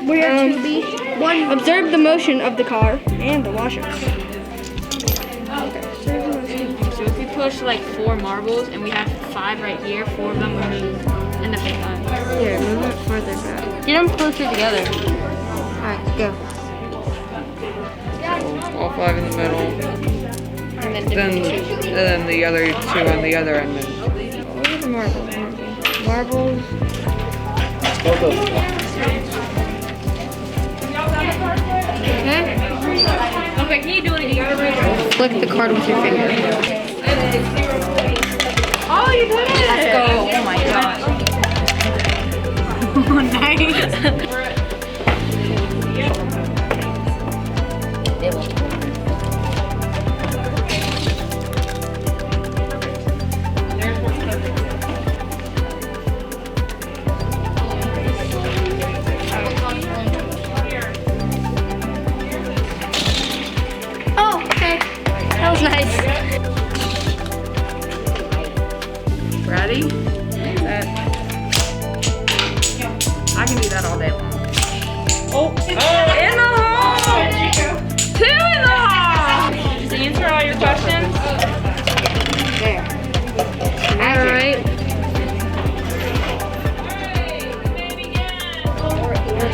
Where to be? One. Observe the motion of the car and the washers. Okay. Observe the motion. So if we push like 4 marbles and we have 5 right here, 4 of them would move in the same time. Here, move it further back. Get them closer together. Alright, go. All 5 in the middle. And then the other 2 on the other end. Where are the marbles? Marbles. Okay. Okay, can you do it again? Flick the card with your finger. Oh, you did it! Let's go. Oh my gosh. Oh, nice. Oh, okay. That was nice. Ready? I can do that all day long. Oh, in the hole! 2 in the hole! Does it answer all your questions? There. Alright.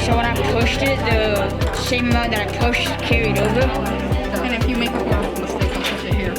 So when I pushed it, the same amount that I pushed carried over. And if you make a horrible mistake, I'll push it here.